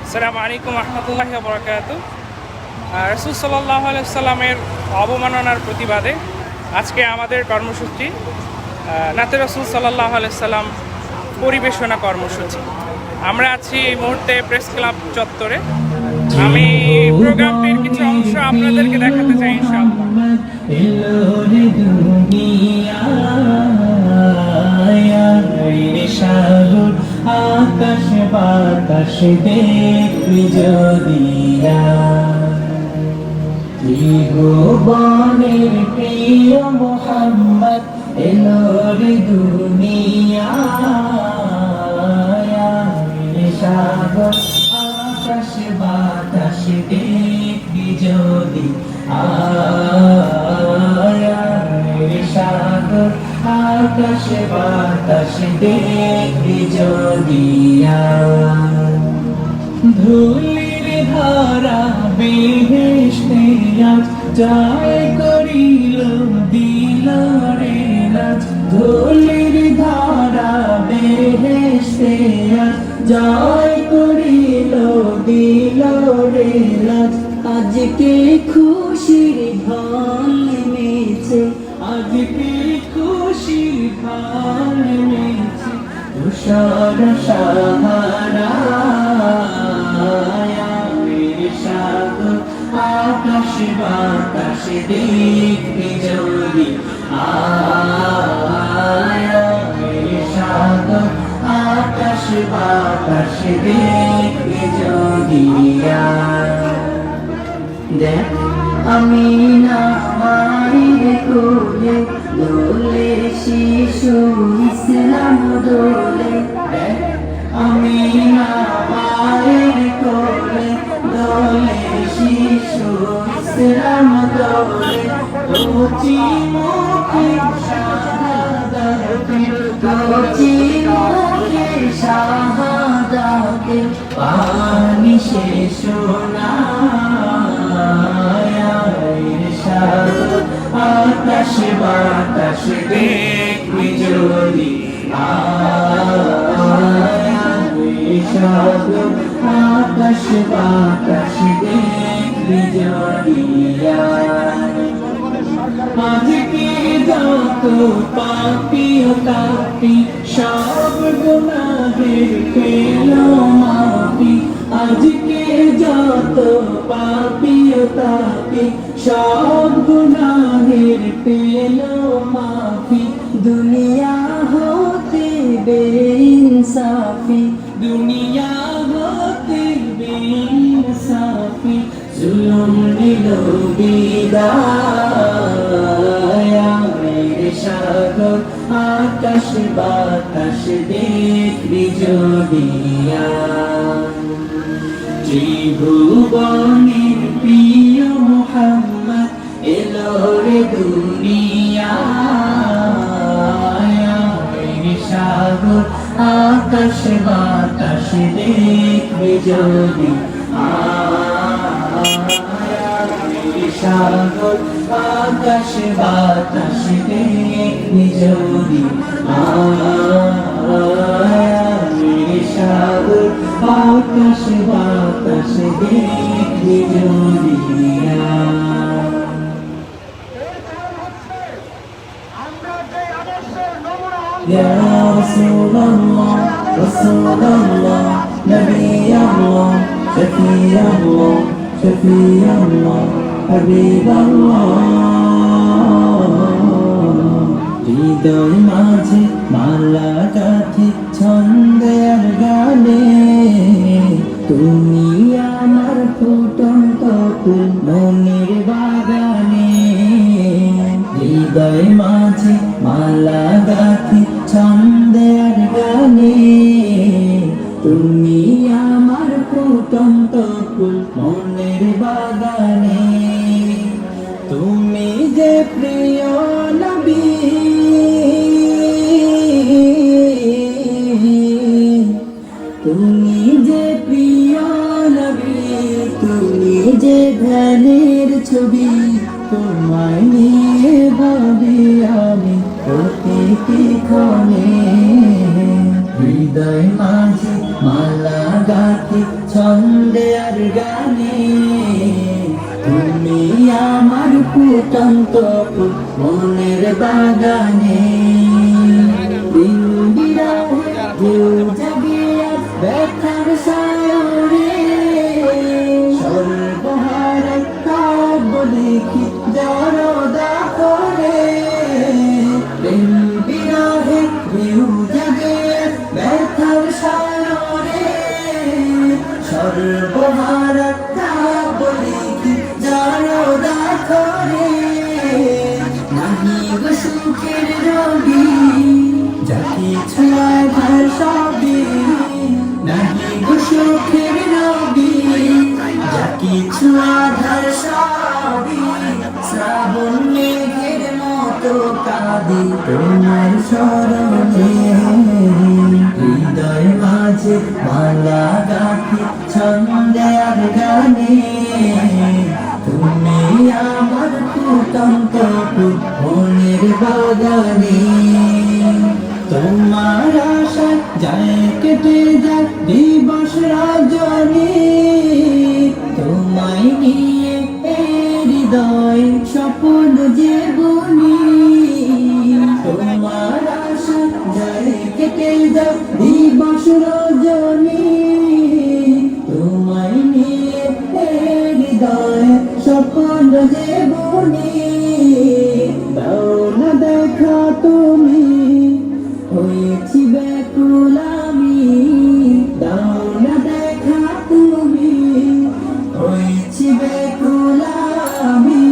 আসসালামু আলাইকুম রহমতুল্লাহি ওয়া বারাকাতুহু। রাসূল সাল্লাল্লাহু আলাইহি সাল্লামের অবমাননার প্রতিবাদে আজকে আমাদের কর্মসূচি নাতে রাসূল সাল্লাল্লাহু আলাইহি সাল্লাম পরিবেশনা কর্মসূচি। আমরা আছি এই মুহূর্তে প্রেস ক্লাব চত্বরে। আমি প্রোগ্রামটির কিছু অংশ আপনাদেরকে দেখাতে চাই ইনশাআল্লাহ। আকাশ বাতাস দেখবি যদিয়া ত্রিভুবনের প্রিয় মোহাম্মদ এলো রে দুনিয়ায় সাগর আকাশ বাতাস দেখবি যদি সাগর আকাশ বাতাস দেখবি যদিয়া ধুলির ধারা বেহেশতে আজ জয় করিল দিল রে রাজ ধুলির ধারা বেহেশতে আজ জয় করিল দিল রে রাজ আজকে খুশির ঢল নেমেছে আজকে খুশির ঢল নেমেছে তুষার সাহারা আকাশ বাতাস দেখবি যদি সাগর আকাশ বাতাস দেখবি যদি দেখ আমি না মায়ের কোলে দোলে শিশু ইসলাম দোলে দেখ আমি না মায়ের কোলে দোলে শিশু ইসলাম দোলে কচি মুখে শাহাদাতে কচি মুখে শাহাদাতে পানি শেষ না আকাশ বাতাস দেখবি যদি সাগর আকাশ বাতাস দেখবি যদি আজকে যত পাপি ও তাপি সব গুনাহের পেল মাফি আজকে যত পাপি ও তাপি সব গুনাহের পেল মাফি দুনিয়া হতে বেইনসাফি দুনিয়া হতে বেইনসাফি জুলুম নিল বিদায় সাগর আকাশ বাতাস দেখবি যদিয়া ত্রিভুবনের প্রিয় মোহাম্মদ এলো রে দুনিয়ায় সাগর আকাশ বাতাস দেখবি যদি সাগর আকাশ বাতাস দেখবি যদি সাগর আকাশ বাতাস দেখবি যদি يا رسول الله رسول الله نبي الله شفيع الله شفيع الله حبيب الله হৃদয় মাঝে মালা গাথি ছন্দের গানে তুমি আমার ফুটন্ত ফুল মনের বাগানে হৃদয় মাঝে মালা গাথি ছন্দের গানে তুমি আমার ফুটন্ত ফুল মনের বাগানে তুমি যে প্রিয় নবী তুমি যে প্রিয় নবী তুমি যে ধ্যানের ছবি তোমায় নিয়ে ভাবি আমি প্রতিক্ষণে হৃদয় মাঝে মালা গাথি ছন্দে আর গানে, তুমি আমার ফুটন্ত ফুল মনের বাগানে। দিন বিরাহে ঢেউ জাগিয়া ব্যথার সায়রে, সর্বহারা কাব্য লিখি জড়দা করে। দিন বিরাহে ঢেউ জাগিয়া ব্যথার সায়রে, সর্বহারা কাব্য লিখি জড়দা করে। নাহি গো সুখের রবি যা কিছু আধার সবই, নাহি গো সুখের রবি যা কিছু আধার সবই। শ্রাবণ মেঘের মতো কাঁদি তোমার স্মরণে, হৃদয় মাঝে মালা গাঁথি ছন্দে আর গানে। তুমি আমার ফুটন্ত ফুল মনের বাগানে। তোমার আশা যায় কেটে যায় দিবস রজনী, তোমায় নিয়ে হৃদয় স্বপ্ন যে বুনি। তোমার আশা যায় কেটে যায় দিবস রজনী, তোমায় নিয়ে হৃদয় স্বপ্ন যে বুনি। দাও না দেখা তুমি হয়েছি ব্যাকুল আমি, দাও না দেখা তুমি হয়েছি ব্যাকুল আমি।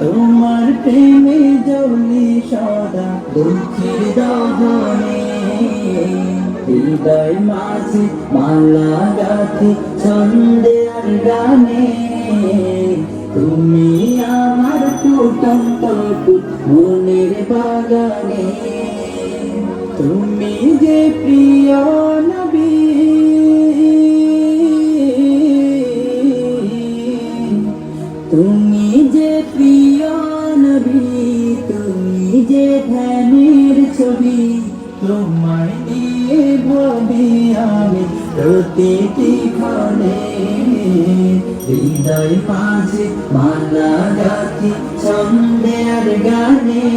তোমার প্রেমে জ্বলি সদা দুঃখের দহনে, হৃদয় মাঝে মালা গাঁথি ছন্দে আর গানে। তুমি আমার ফুটন্ত ফুল মনের বাগানে। তুমি যে প্রিয় নবী, তুমি যে প্রিয় নবী, তুমি যে ধ্যানের ছবি। তোমায় নিয়ে ভাবি আমি প্রতিটি ক্ষণে, হৃদয় মাঝে মালা গাঁথি ছন্দে আর গানে।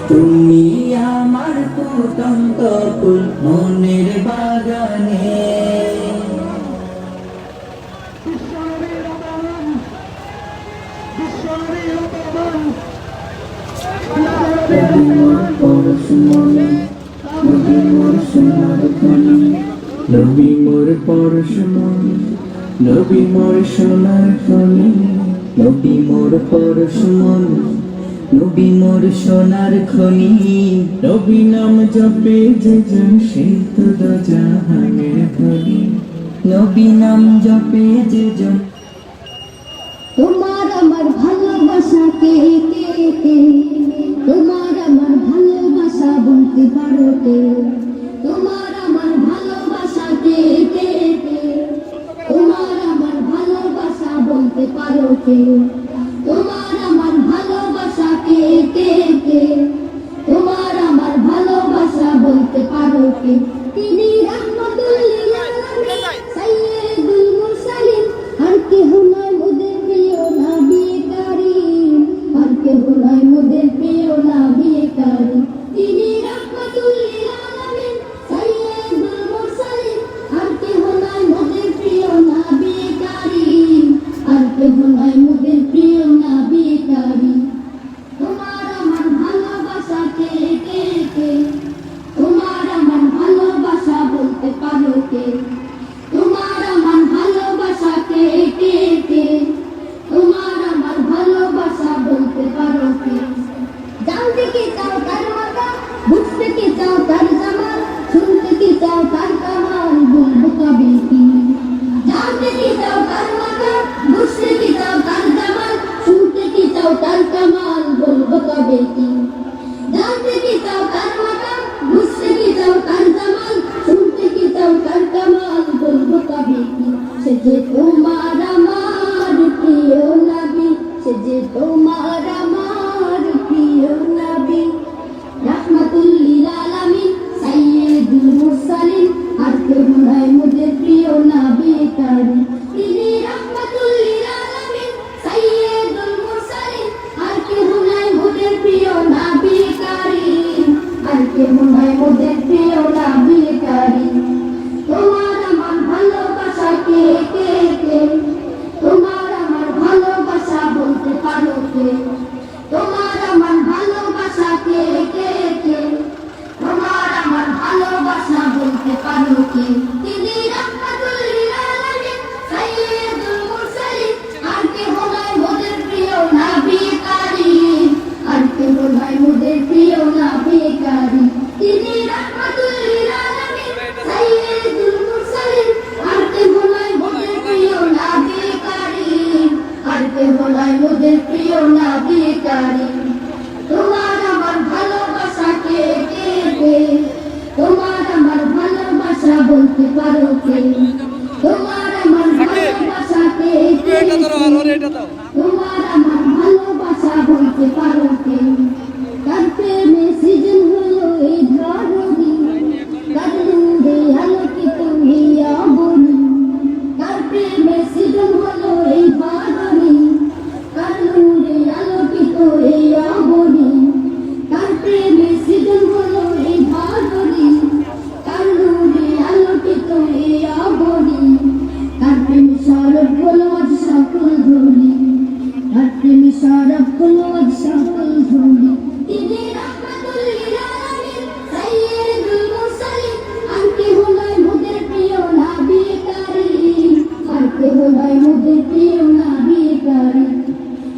তুমি আমার ফুটন্ত ফুল মনের বাগানে। নবী মোর পরশমণি, নবী মোর সোনার খনি, নবী মোর পরশমণি, নবী মোর সোনার খনি, নবী মোর পরশমণি, নবী মোর সোনার খনি। নবী নাম জপে যে জন সে তো জাহানের ধনী, নবী নাম জপে যে জন। তোমার আমার ভালোবাসা কে কে কে, তোমার আমার ভালোবাসা বলতে পারো কে, তোমার আমার ভালোবাসা কে কে কে, তোমার আমার ভালোবাসা বলতে পারো কে, তোমার আমার ভালোবাসা কে কে কে, তোমার আমার ভালোবাসা বলতে পারো কে। তিনি রাহমাতুল লিল আলামিন সাইয়্যিদুল মুরসালিন, আর কেহ নয় মোদের প্রিয় নবী কারীম, আর কেহ নয় মোদের প্রিয় নবী কারীম। তিনি রাহমাতুল লিল আলামিন সাইয়্যিদুল মুরসালিন, আর কেহ নয় মোদের প্রিয় নবী কারীম, আর কেহ নয় মোদের প্রিয় নবী কারীম। তোমার আমার ভালোবাসা কে কে কে, তোমার আমার ভালোবাসা বলতে পারো কে, তোমার আমার ভালোবাসা কে কে কে, তোমার আমার ভালোবাসা বলতে পারো কে। জানতে কি চাও তার মাথা, বুঝতে কি চাও তার জামাল, শুনতে কি চাও তার কামাল, বলবো কবে কি। জানতে কি চাও তার মাথা, বুঝতে কি চাও তার জামাল, শুনতে কি চাও তার কামাল, বলবো কবে কি। জানতে কি চাও তার মাথা, বুঝতে কি চাও তার জামাল, শুনতে কি চাও তার কামাল, বলবো কবে কি। সে যে তোমার আমার প্রিয় নবী, সে যে তোমার আমার প্রিয় নবী। রাহমাতুল লিল আলামিন সাইয়্যিদুল মুরসালিন, আর কেউ নয় মোদের প্রিয় তোমার আমার ভালোবাসা কে কে তোমার আমার ভালোবাসা বলতে পারো কে কার প্রেমে সৃজন হলো এই ধরণী কার নূরে আলোকিত এই অবনী কার প্রেমে সৃজন হলো এই ধরণী কার নূরে আলোকিত এই অবনী কার প্রেমে সৃজন হলো এই ধরণী কার নূরে আলোকিত এই অবনী কার প্রেমে সরব হলো আজ সকল ধনী কার প্রেমে সরব হলো আজ সকল ধনী তিনি রহমাতুল লিল আলামিন সাইয়্যিদুল মুরসালিন আর কে হলো মোদের প্রিয় নবী কারীম আর কে হলো মোদের প্রিয় নবী কারীম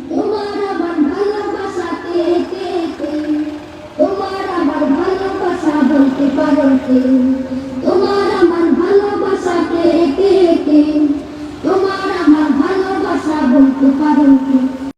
তোমার আমার ভালোবাসা কে কে কে তোমার আমার ভালোবাসা বলতে পারো কে তোমার আমার ভালোবাসা কে কে কে তোমার আমার ভালোবাসা বলতে পারো কে